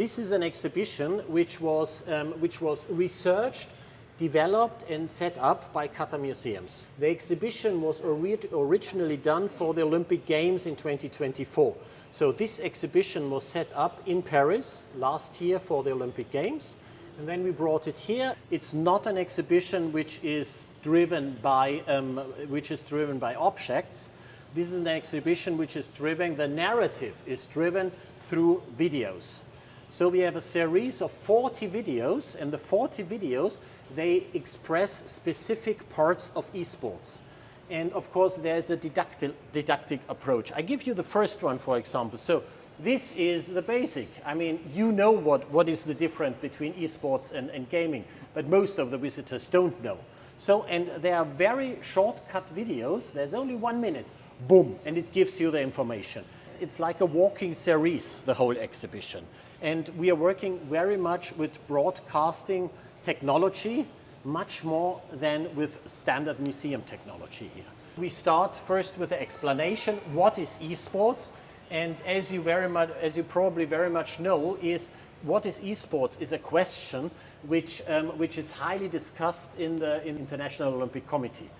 This is an exhibition which was researched, developed and set up by Qatar Museums. The exhibition was originally done for the Olympic Games in 2024. So this exhibition was set up in Paris last year for the Olympic Games. And then we brought it here. It's not an exhibition which is driven by objects. This is an exhibition which is driven, the narrative is driven through videos. So we have a series of 40 videos, and the 40 videos, they express specific parts of esports. And of course, there's a didactic approach. I give you the first one, for example. So this is the basic. I mean, you know what is the difference between esports and gaming, but most of the visitors don't know. So, and they are very shortcut videos. There's only 1 minute, boom, and it gives you the information. It's like a walking series, the whole exhibition. And we are working very much with broadcasting technology, much more than with standard museum technology here. We start first with the explanation, what is esports? And as you probably very much know, is what is esports is a question which is highly discussed in the International Olympic Committee,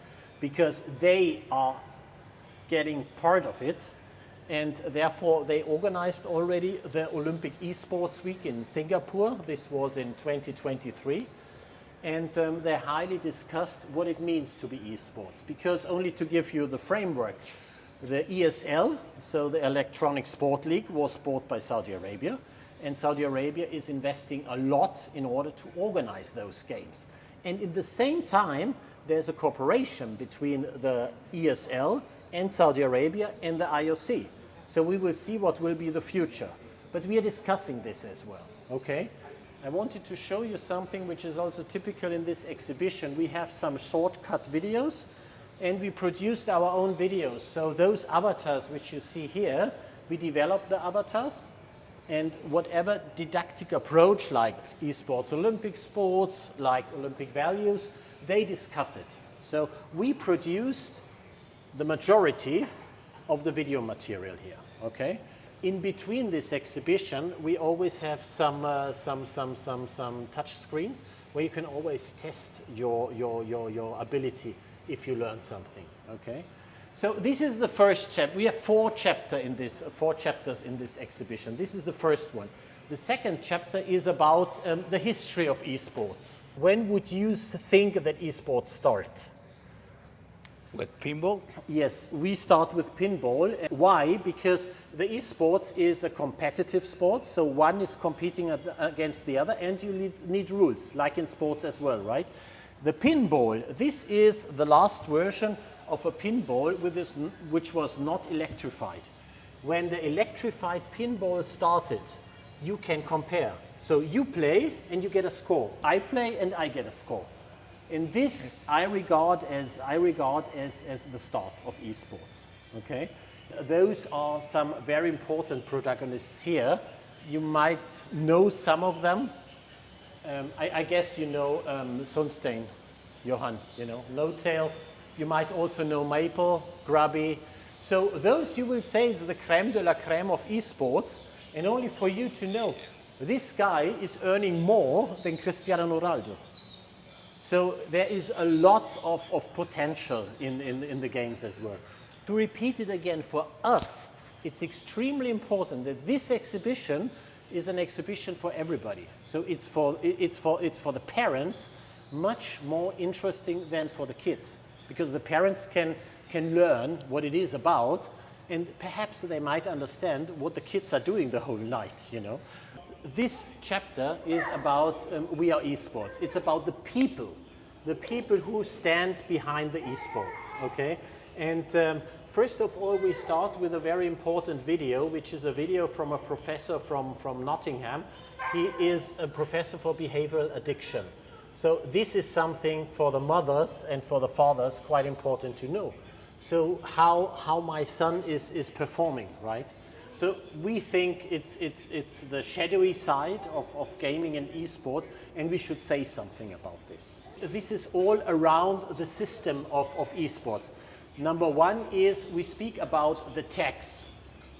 because they are getting part of it. And therefore, they organized already the Olympic Esports Week in Singapore. This was in 2023. And they highly discussed what it means to be esports. Because only to give you the framework, the ESL, so the Electronic Sport League, was bought by Saudi Arabia. And Saudi Arabia is investing a lot in order to organize those games. And in the same time, there's a cooperation between the ESL and Saudi Arabia and the IOC. So we will see what will be the future. But we are discussing this as well, okay? I wanted to show you something which is also typical in this exhibition. We have some shortcut videos, and we produced our own videos. So those avatars which you see here, we developed the avatars, and whatever didactic approach, like esports, Olympic sports, like Olympic values, they discuss it. So we produced the majority of the video material here, okay? In between this exhibition, we always have some touch screens where you can always test your ability if you learn something, okay? So this is the first chapter. We have four chapters in this exhibition. This is the first one. The second chapter is about the history of esports. When would you think that esports start? With pinball? Yes, we start with pinball. Why? Because the esports is a competitive sport, so one is competing against the other, and you need rules, like in sports as well, right? The pinball, this is the last version of a pinball which was not electrified. When the electrified pinball started, you can compare. So you play and you get a score. I play and I get a score. And this I regard as the start of esports, okay? Those are some very important protagonists here. You might know some of them. I guess you know Sunstein, Johan, you know, Lowtail. You might also know Maple, Grubby. So those you will say is the creme de la creme of esports, and only for you to know, this guy is earning more than Cristiano Ronaldo. So there is a lot of potential in the games as well. To repeat it again, for us, it's extremely important that this exhibition is an exhibition for everybody. So it's for the parents, much more interesting than for the kids, because the parents can learn what it is about, and perhaps they might understand what the kids are doing the whole night, you know. This chapter is about We Are Esports. It's about the people who stand behind the esports, okay? And first of all, we start with a very important video, which is a video from a professor from Nottingham. He is a professor for behavioral addiction. So this is something for the mothers and for the fathers quite important to know. So how my son is performing, right? So we think it's the shadowy side of gaming and esports, and we should say something about this. This is all around the system of esports. Number one is we speak about the tags.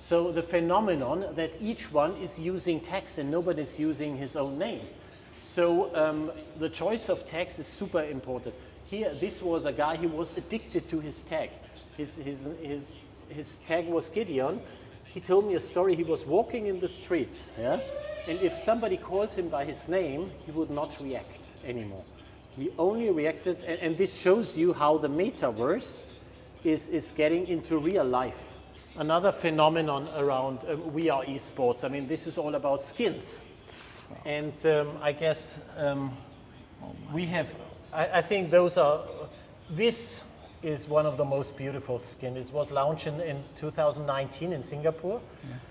So the phenomenon that each one is using tags and nobody's using his own name. So the choice of tags is super important. Here, this was a guy who was addicted to his tag. His tag was Gideon. He told me a story. He was walking in the street, yeah? And if somebody calls him by his name, he would not react anymore. He only reacted, and this shows you how the metaverse is getting into real life. Another phenomenon around VR esports, I mean, this is all about skins. And I guess we have, I think this is one of the most beautiful skins. It was launched in 2019 in Singapore,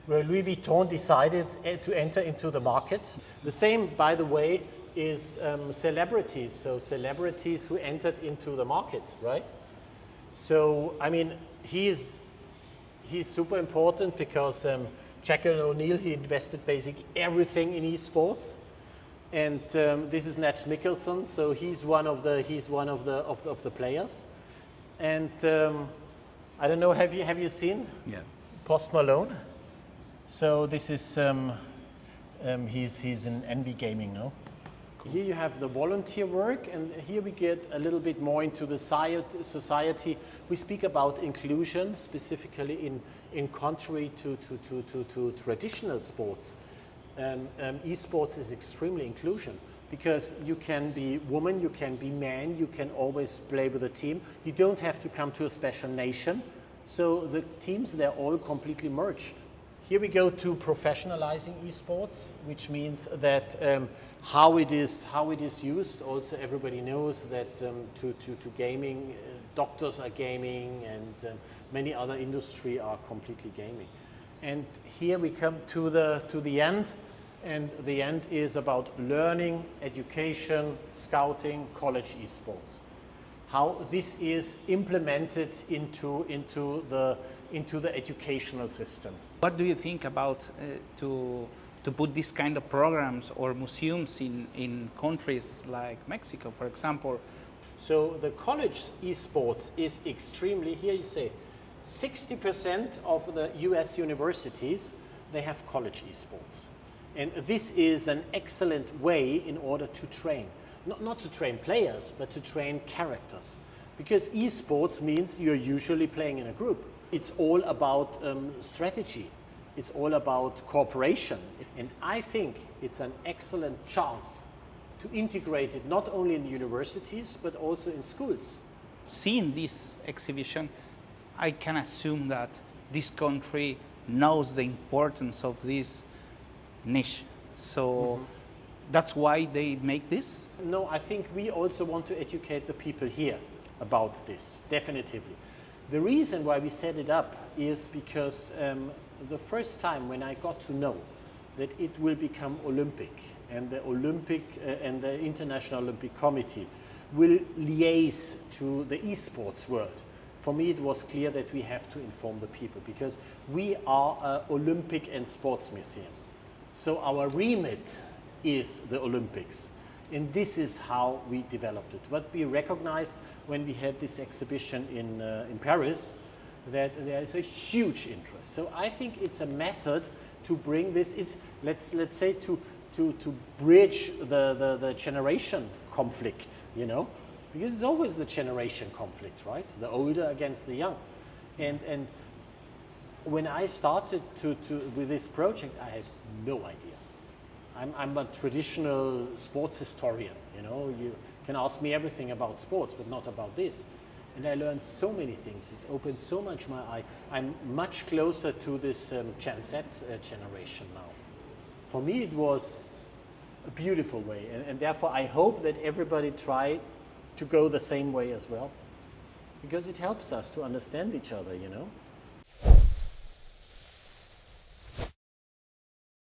where Louis Vuitton decided to enter into the market. The same, by the way, is celebrities. So celebrities who entered into the market, right? So, I mean, he's super important because Jackie O'Neill, he invested basically everything in esports, and this is Nats Mikkelsen, so he's one of the players, and I don't know, have you seen? Yes. Post Malone? So this is he's in Envy Gaming now. Cool. Here you have the volunteer work, and here we get a little bit more into the society. We speak about inclusion, specifically in contrary to traditional sports. Esports is extremely inclusion because you can be woman, you can be man, you can always play with a team. You don't have to come to a special nation. So the teams, they're all completely merged. Here we go to professionalizing esports, which means that how it is used. Also, everybody knows that to gaming, doctors are gaming, and many other industry are completely gaming. And here we come to the end, and the end is about learning, education, scouting, college esports. How this is implemented into the educational system. What do you think about to put these kind of programs or museums in countries like Mexico, for example? So the college esports is extremely, here you say, 60% of the US universities, they have college esports. And this is an excellent way in order to train. Not to train players, but to train characters. Because esports means you're usually playing in a group. It's all about strategy. It's all about cooperation. And I think it's an excellent chance to integrate it not only in universities, but also in schools. Seeing this exhibition, I can assume that this country knows the importance of this niche. So that's why they make this? No, I think we also want to educate the people here about this, definitively. The reason why we set it up is because the first time when I got to know that it will become Olympic, and the Olympic and the International Olympic Committee will liaise to the esports world, for me it was clear that we have to inform the people, because we are an Olympic and sports museum. So our remit is the Olympics. And this is how we developed it. But we recognized when we had this exhibition in Paris that there is a huge interest. So I think it's a method to bring this. It's let's say to bridge the generation conflict, you know, because it's always the generation conflict, right? The older against the young. And when I started with this project, I had no idea. I'm a traditional sports historian, you know, you can ask me everything about sports, but not about this. And I learned so many things, it opened so much my eye. I'm much closer to this Gen Z generation now. For me it was a beautiful way, and therefore I hope that everybody try to go the same way as well, because it helps us to understand each other, you know.